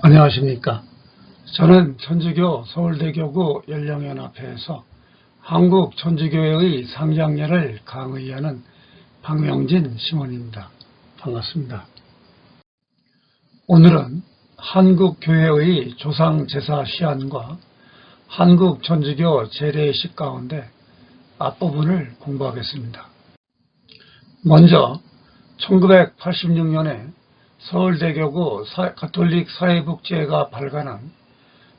안녕하십니까. 저는 천주교 서울대교구 연령연합회에서 한국천주교회의 상장례를 강의하는 박명진 시몬입니다. 반갑습니다. 오늘은 한국교회의 조상제사 시한과 한국천주교 제례식 가운데 앞부분을 공부하겠습니다. 먼저 1986년에 서울대교구 가톨릭 사회복지회가 발간한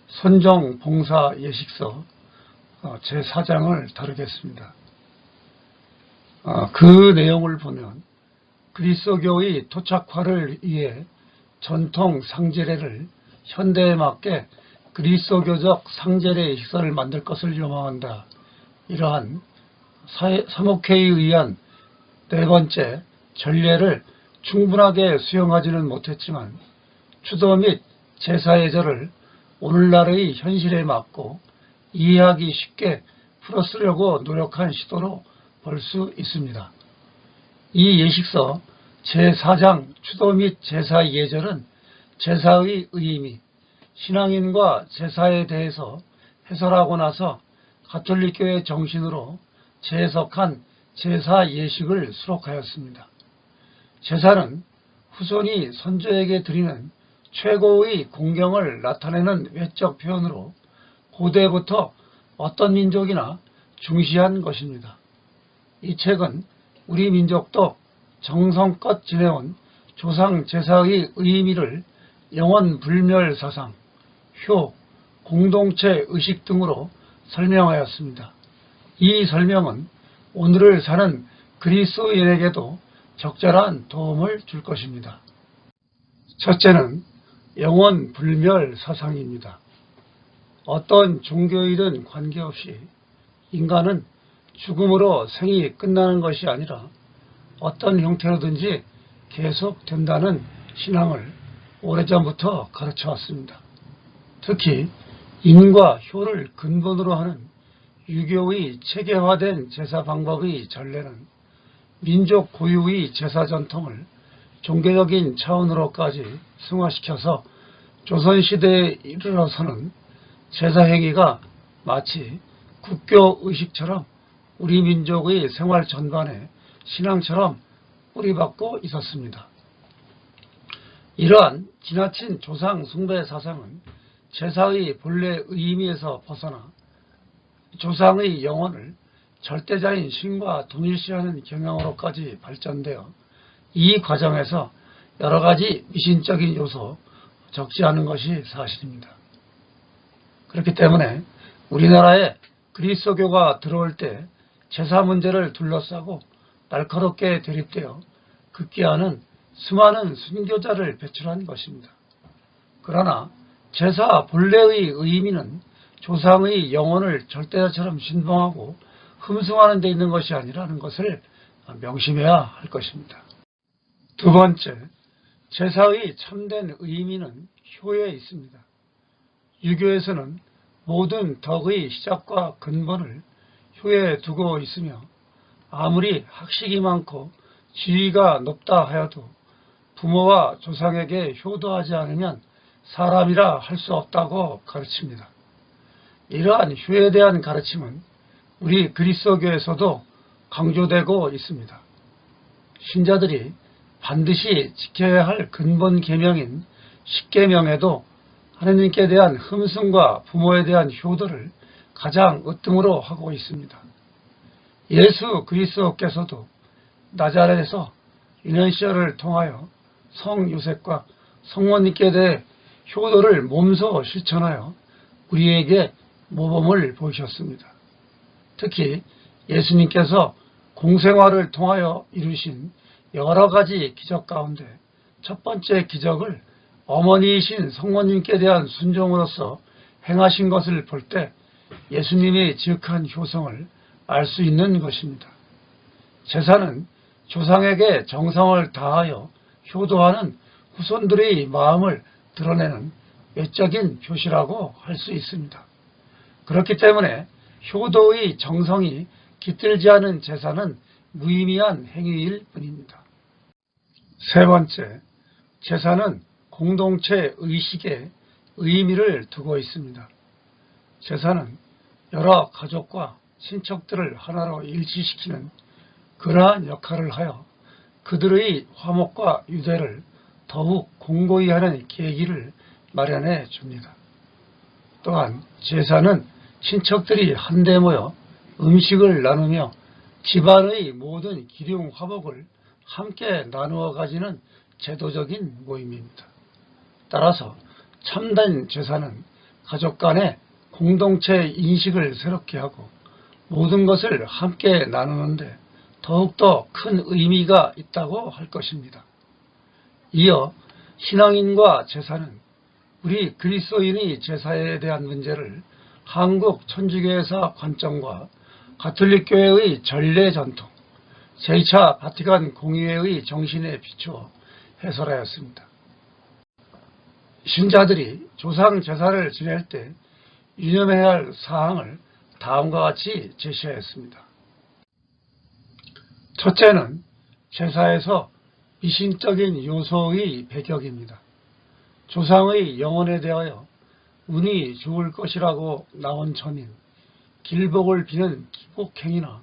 선정봉사 예식서 제4장을 다루겠습니다. 그 내용을 보면 그리스도교의 토착화를 위해 전통 상제례를 현대에 맞게 그리스도교적 상제례 식사를 만들 것을 요망한다. 이러한 사목회에 의한 네 번째 전례를 충분하게 수용하지는 못했지만 추도 및 제사 예절을 오늘날의 현실에 맞고 이해하기 쉽게 풀어쓰려고 노력한 시도로 볼 수 있습니다. 이 예식서 제4장 추도 및 제사 예절은 제사의 의미, 신앙인과 제사에 대해서 해설하고 나서 가톨릭교회 정신으로 재해석한 제사 예식을 수록하였습니다. 제사는 후손이 선조에게 드리는 최고의 공경을 나타내는 외적 표현으로 고대부터 어떤 민족이나 중시한 것입니다. 이 책은 우리 민족도 정성껏 지내온 조상 제사의 의미를 영원 불멸 사상, 효, 공동체 의식 등으로 설명하였습니다. 이 설명은 오늘을 사는 그리스도인에게도 적절한 도움을 줄 것입니다. 첫째는 영원 불멸 사상입니다. 어떤 종교이든 관계없이 인간은 죽음으로 생이 끝나는 것이 아니라 어떤 형태로든지 계속된다는 신앙을 오래전부터 가르쳐왔습니다. 특히 인과 효를 근본으로 하는 유교의 체계화된 제사 방법의 전례는 민족 고유의 제사 전통을 종교적인 차원으로까지 승화시켜서 조선시대에 이르러서는 제사 행위가 마치 국교 의식처럼 우리 민족의 생활 전반에 신앙처럼 뿌리박고 있었습니다. 이러한 지나친 조상 숭배 사상은 제사의 본래 의미에서 벗어나 조상의 영혼을 절대자인 신과 동일시하는 경향으로까지 발전되어 이 과정에서 여러 가지 미신적인 요소 적지 않은 것이 사실입니다. 그렇기 때문에 우리나라에 그리스도교가 들어올 때 제사 문제를 둘러싸고 날카롭게 대립되어 급기야는 수많은 순교자를 배출한 것입니다. 그러나 제사 본래의 의미는 조상의 영혼을 절대자처럼 신봉하고 흠숭하는 데 있는 것이 아니라는 것을 명심해야 할 것입니다. 두 번째, 제사의 참된 의미는 효에 있습니다. 유교에서는 모든 덕의 시작과 근본을 효에 두고 있으며 아무리 학식이 많고 지위가 높다 하여도 부모와 조상에게 효도하지 않으면 사람이라 할 수 없다고 가르칩니다. 이러한 효에 대한 가르침은 우리 그리스도교에서도 강조되고 있습니다. 신자들이 반드시 지켜야 할 근본 계명인 십계명에도 하느님께 대한 흠숭과 부모에 대한 효도를 가장 으뜸으로 하고 있습니다. 예수 그리스도께서도 나자렛에서 유년 시절을 통하여 성 요셉과 성모님께 대해 효도를 몸소 실천하여 우리에게 모범을 보이셨습니다. 특히 예수님께서 공생활을 통하여 이루신 여러 가지 기적 가운데 첫 번째 기적을 어머니이신 성모님께 대한 순종으로서 행하신 것을 볼 때 예수님의 지극한 효성을 알 수 있는 것입니다. 제사는 조상에게 정성을 다하여 효도하는 후손들의 마음을 드러내는 외적인 표시라고 할 수 있습니다. 그렇기 때문에 효도의 정성이 깃들지 않은 제사는 무의미한 행위일 뿐입니다. 세 번째, 제사는 공동체 의식에 의미를 두고 있습니다. 제사는 여러 가족과 친척들을 하나로 일치시키는 그러한 역할을 하여 그들의 화목과 유대를 더욱 공고히 하는 계기를 마련해 줍니다. 또한 제사는 친척들이 한데 모여 음식을 나누며 집안의 모든 기륭 화목을 함께 나누어 가지는 제도적인 모임입니다. 따라서 참된 제사는 가족 간의 공동체 인식을 새롭게 하고 모든 것을 함께 나누는데 더욱더 큰 의미가 있다고 할 것입니다. 이어 신앙인과 제사는 우리 그리스도인의 제사에 대한 문제를 한국 천주교회사 관점과 가톨릭교회의 전례 전통, 제2차 바티칸 공의회의 정신에 비추어 해설하였습니다. 신자들이 조상 제사를 지낼 때 유념해야 할 사항을 다음과 같이 제시하였습니다. 첫째는 제사에서 미신적인 요소의 배격입니다. 조상의 영혼에 대하여 운이 좋을 것이라고 나온 전인, 길복을 비는 기복행위나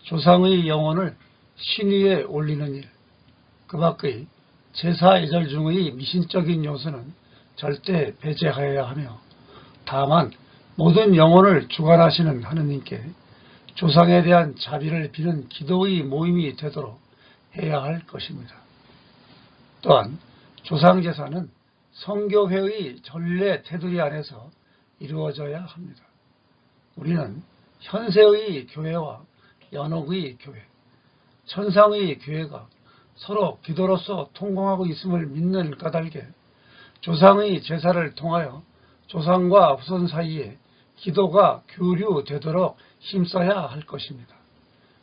조상의 영혼을 신 위에 올리는 일, 그 밖의 제사 예절 중의 미신적인 요소는 절대 배제하여야 하며 다만 모든 영혼을 주관하시는 하느님께 조상에 대한 자비를 비는 기도의 모임이 되도록 해야 할 것입니다. 또한 조상제사는 성교회의 전례 테두리 안에서 이루어져야 합니다. 우리는 현세의 교회와 연옥의 교회, 천상의 교회가 서로 기도로서 통공하고 있음을 믿는 까닭에 조상의 제사를 통하여 조상과 후손 사이에 기도가 교류되도록 힘써야 할 것입니다.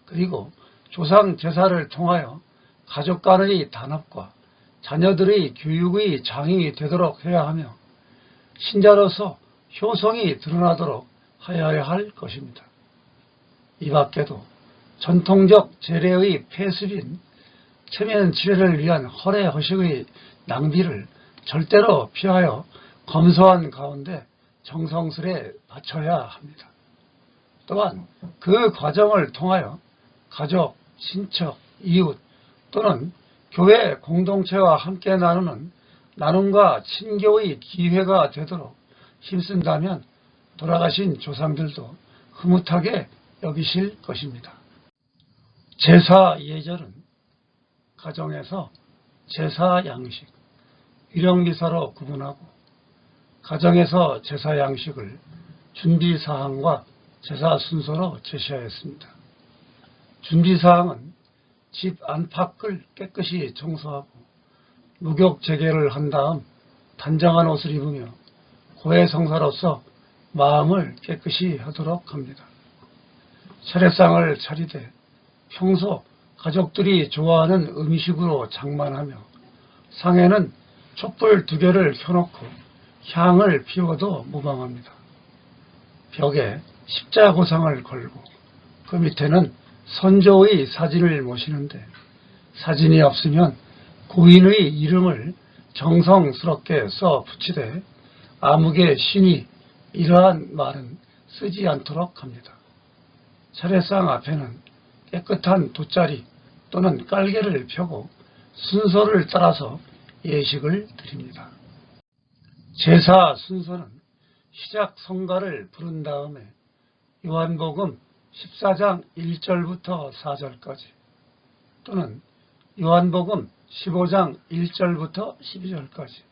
그리고 조상 제사를 통하여 가족 간의 단합과 자녀들의 교육의 장이 되도록 해야 하며 신자로서 효성이 드러나도록 하여야 할 것입니다. 이 밖에도 전통적 제례의 폐습인 체면 지례를 위한 허례 허식의 낭비를 절대로 피하여 검소한 가운데 정성스레 바쳐야 합니다. 또한 그 과정을 통하여 가족, 친척, 이웃 또는 교회 공동체와 함께 나누는 나눔과 친교의 기회가 되도록 힘쓴다면 돌아가신 조상들도 흐뭇하게 여기실 것입니다. 제사 예절은 가정에서 제사 양식, 일용기사로 구분하고 가정에서 제사 양식을 준비사항과 제사 순서로 제시하였습니다. 준비사항은 집 안팎을 깨끗이 청소하고 무격재개를 한 다음 단정한 옷을 입으며 고해성사로서 마음을 깨끗이 하도록 합니다. 차례상을 차리되 평소 가족들이 좋아하는 음식으로 장만하며 상에는 촛불 2개를 켜놓고 향을 피워도 무방합니다. 벽에 십자고상을 걸고 그 밑에는 선조의 사진을 모시는데 사진이 없으면 고인의 이름을 정성스럽게 써 붙이되 아무개 신이 이러한 말은 쓰지 않도록 합니다. 차례상 앞에는 깨끗한 돗자리 또는 깔개를 펴고 순서를 따라서 예식을 드립니다. 제사 순서는 시작 성가를 부른 다음에 요한복음 14장 1절부터 4절까지 또는 요한복음 15장 1절부터 12절까지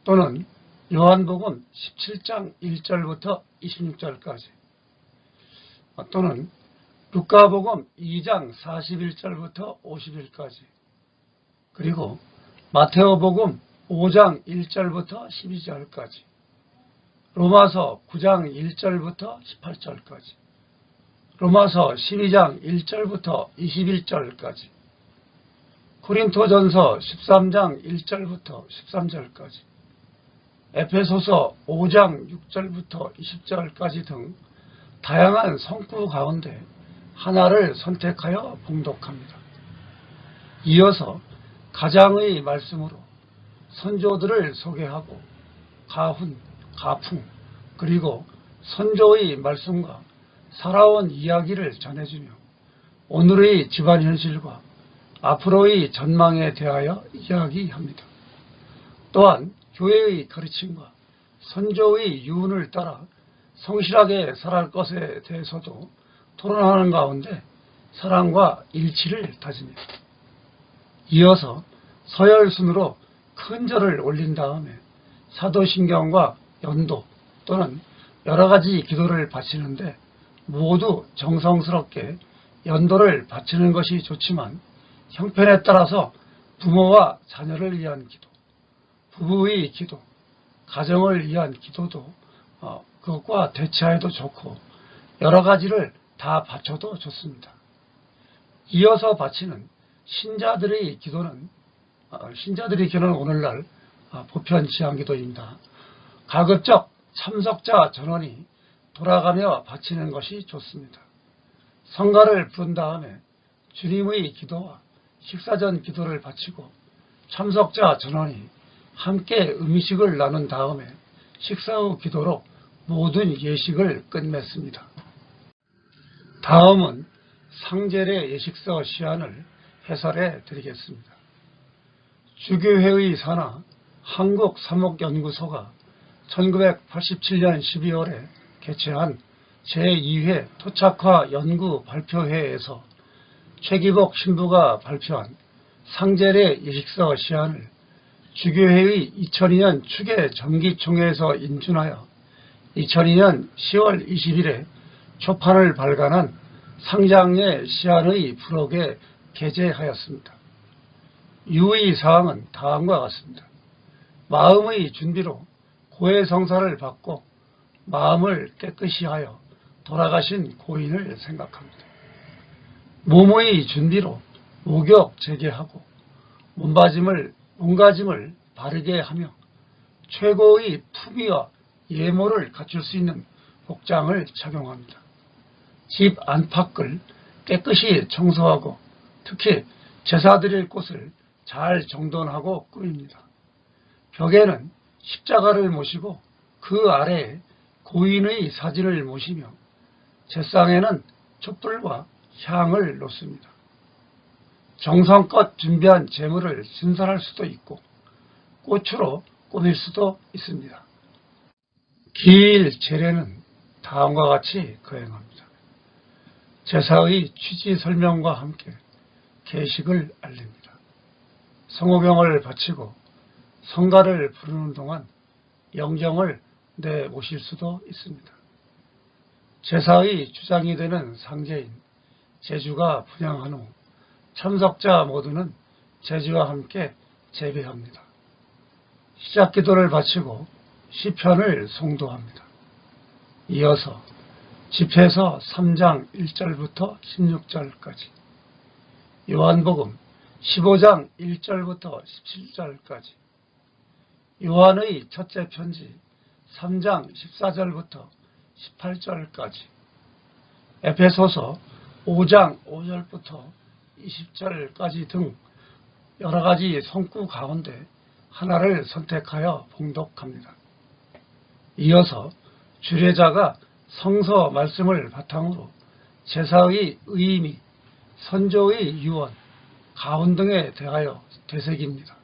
또는 요한복음 17장 1절부터 26절까지 또는 루카복음 2장 41절부터 50일까지 그리고 마테오복음 5장 1절부터 12절까지 로마서 9장 1절부터 18절까지 로마서 12장 1절부터 21절까지 고린토전서 13장 1절부터 13절까지 에페소서 5장 6절부터 20절까지 등 다양한 성구 가운데 하나를 선택하여 봉독합니다. 이어서 가장의 말씀으로 선조들을 소개하고 가훈, 가풍, 그리고 선조의 말씀과 살아온 이야기를 전해주며 오늘의 집안 현실과 앞으로의 전망에 대하여 이야기합니다. 또한 교회의 가르침과 선조의 유언을 따라 성실하게 살아갈 것에 대해서도 토론하는 가운데 사랑과 일치를 다집니다. 이어서 서열순으로 큰 절을 올린 다음에 사도신경과 연도 또는 여러 가지 기도를 바치는데 모두 정성스럽게 연도를 바치는 것이 좋지만 형편에 따라서 부모와 자녀를 위한 기도, 부부의 기도, 가정을 위한 기도도 그것과 대체해도 좋고 여러 가지를 다 바쳐도 좋습니다. 이어서 바치는 신자들의 기도는 오늘날 보편 지향기도입니다. 가급적 참석자 전원이 돌아가며 바치는 것이 좋습니다. 성가를 부른 다음에 주님의 기도와 식사전 기도를 바치고 참석자 전원이 함께 음식을 나눈 다음에 식사 후 기도로 모든 예식을 끝맺습니다. 다음은 상제례 예식서 시안을 해설해 드리겠습니다. 주교회의 산하 한국사목연구소가 1987년 12월에 개최한 제2회 토착화 연구 발표회에서 최기복 신부가 발표한 상제례 예식서 시안을 주교회의 2002년 추계 정기총회에서 인준하여 2002년 10월 20일에 초판을 발간한 상장례 시안의 부록에 게재하였습니다. 유의사항은 다음과 같습니다. 마음의 준비로 고해성사를 받고 마음을 깨끗이 하여 돌아가신 고인을 생각합니다. 몸의 준비로 목욕 재개하고 몸가짐을 바르게 하며 최고의 품위와 예모를 갖출 수 있는 복장을 착용합니다. 집 안팎을 깨끗이 청소하고 특히 제사 드릴 곳을 잘 정돈하고 꾸밉니다. 벽에는 십자가를 모시고 그 아래에 고인의 사진을 모시며 제상에는 촛불과 향을 놓습니다. 정성껏 준비한 제물을 신설할 수도 있고 꽃으로 꾸밀 수도 있습니다. 기일 제례는 다음과 같이 거행합니다. 제사의 취지 설명과 함께 계식을 알립니다. 성호경을 바치고 성가를 부르는 동안 영정을 내모실 수도 있습니다. 제사의 주장이 되는 상제인 제주가 분향한 후 참석자 모두는 제주와 함께 재배합니다. 시작 기도를 바치고 시편을 송도합니다. 이어서 집회서 3장 1절부터 16절까지, 요한복음 15장 1절부터 17절까지, 요한의 첫째 편지 3장 14절부터 18절까지, 에베소서 5장 5절부터 20절까지 등 여러 가지 성구 가운데 하나를 선택하여 봉독합니다. 이어서 주례자가 성서 말씀을 바탕으로 제사의 의미, 선조의 유언, 가훈 등에 대하여 되새깁니다.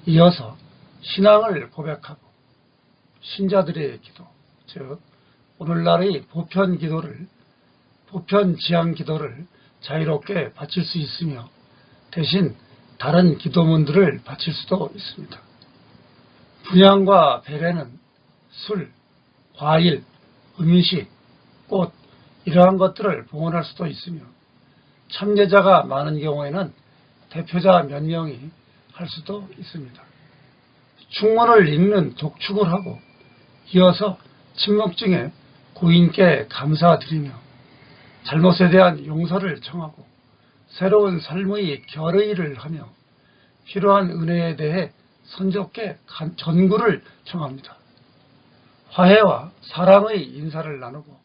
이어서 신앙을 고백하고 신자들의 기도, 즉 오늘날의 보편 지향 기도를 자유롭게 바칠 수 있으며 대신 다른 기도문들을 바칠 수도 있습니다. 분향과 배례는 술, 과일, 음식, 꽃 이러한 것들을 봉헌할 수도 있으며 참여자가 많은 경우에는 대표자 몇 명이 할 수도 있습니다. 충문을 읽는 독축을 하고 이어서 침묵 중에 고인께 감사드리며 잘못에 대한 용서를 청하고 새로운 삶의 결의를 하며 필요한 은혜에 대해 선조께 전구를 청합니다. 화해와 사랑의 인사를 나누고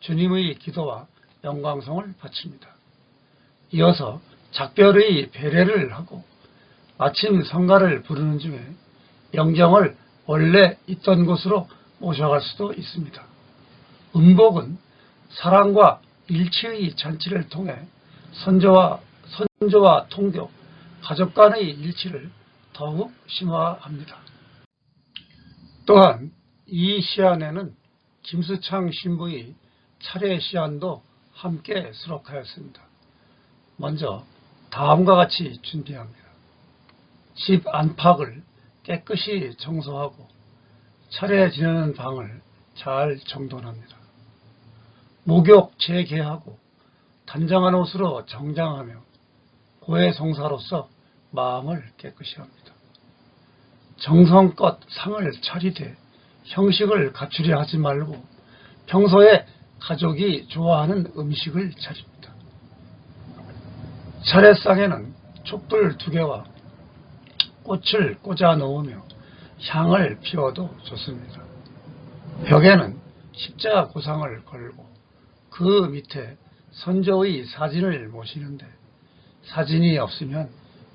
주님의 기도와 영광성을 바칩니다. 이어서 작별의 배례를 하고 아침 성가를 부르는 중에 영정을 원래 있던 곳으로 모셔갈 수도 있습니다. 음복은 사랑과 일치의 잔치를 통해 선조와 통교, 가족 간의 일치를 더욱 심화합니다. 또한 이 시안에는 김수창 신부의 차례 시안도 함께 수록하였습니다. 먼저 다음과 같이 준비합니다. 집 안팎을 깨끗이 청소하고 차례 지내는 방을 잘 정돈합니다. 목욕 재개하고 단정한 옷으로 정장하며 고해성사로서 마음을 깨끗이 합니다. 정성껏 상을 차리되 형식을 갖추려 하지 말고 평소에 가족이 좋아하는 음식을 차립니다. 차례상에는 촛불 2개와 꽃을 꽂아 놓으며 향을 피워도 좋습니다. 벽에는 십자 고상을 걸고 그 밑에 선조의 사진을 모시는데 사진이 없으면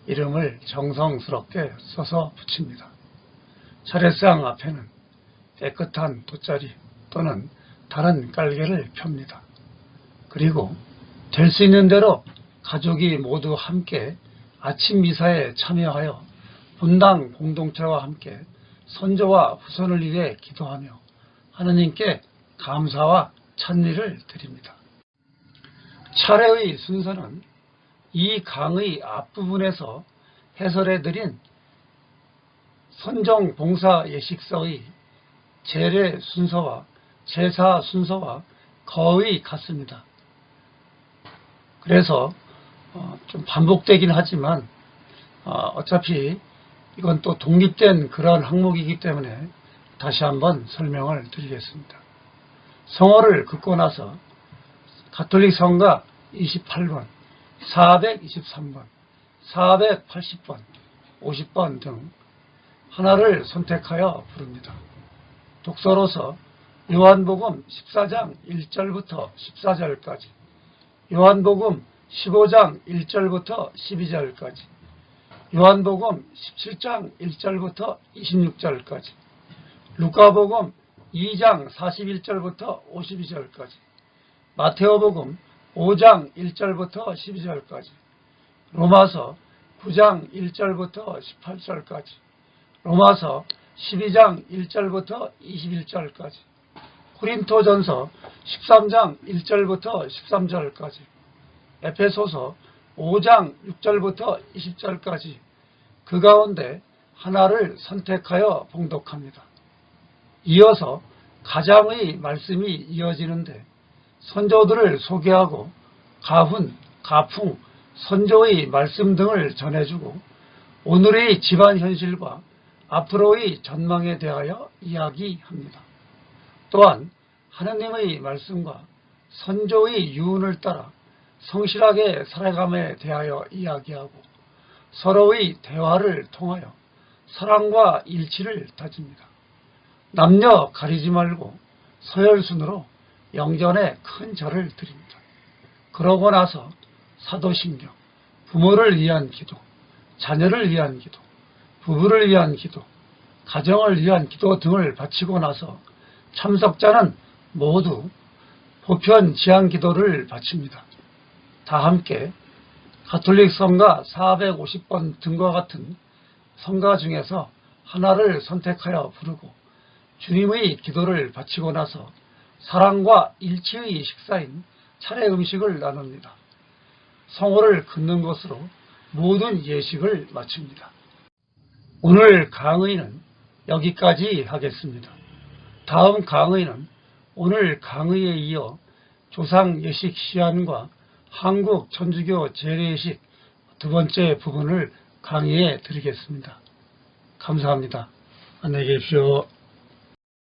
이름을 정성스럽게 써서 붙입니다. 차례상 앞에는 깨끗한 돗자리 또는 다른 깔개를 펴니다. 그리고 될 수 있는 대로 가족이 모두 함께 아침 미사에 참여하여 분당 공동체와 함께 선조와 후손을 위해 기도하며 하느님께 감사와 찬미를 드립니다. 차례의 순서는 이 강의 앞부분에서 해설해드린 선정봉사 예식서의 제례 순서와 제사 순서와 거의 같습니다. 그래서 좀 반복되긴 하지만 어차피 이건 또 독립된 그런 항목이기 때문에 다시 한번 설명을 드리겠습니다. 성호를 긋고 나서 가톨릭 성가 28번, 423번, 480번, 50번 등 하나를 선택하여 부릅니다. 독서로서 요한복음 14장 1절부터 14절까지, 요한복음 15장 1절부터 12절까지, 요한복음 17장 1절부터 26절까지, 루카복음 2장 41절부터 52절까지, 마테오복음 5장 1절부터 12절까지, 로마서 9장 1절부터 18절까지, 로마서 12장 1절부터 21절까지, 고린토전서 13장 1절부터 13절까지, 에페소서 5장 6절부터 20절까지 그 가운데 하나를 선택하여 봉독합니다. 이어서 가장의 말씀이 이어지는데 선조들을 소개하고 가훈, 가풍, 선조의 말씀 등을 전해주고 오늘의 집안 현실과 앞으로의 전망에 대하여 이야기합니다. 또한 하느님의 말씀과 선조의 유언을 따라 성실하게 살아감에 대하여 이야기하고 서로의 대화를 통하여 사랑과 일치를 다집니다. 남녀 가리지 말고 서열순으로 영전에 큰 절을 드립니다. 그러고 나서 사도신경, 부모를 위한 기도, 자녀를 위한 기도, 부부를 위한 기도, 가정을 위한 기도 등을 바치고 나서 참석자는 모두 보편 지향 기도를 바칩니다. 다 함께 가톨릭 성가 450번 등과 같은 성가 중에서 하나를 선택하여 부르고 주님의 기도를 바치고 나서 사랑과 일치의 식사인 차례 음식을 나눕니다. 성호를 긋는 것으로 모든 예식을 마칩니다. 오늘 강의는 여기까지 하겠습니다. 다음 강의는 오늘 강의에 이어 조상 예식 시안과 한국 천주교 제례예식 2번째 부분을 강의해 드리겠습니다. 감사합니다. 안녕히 계십시오.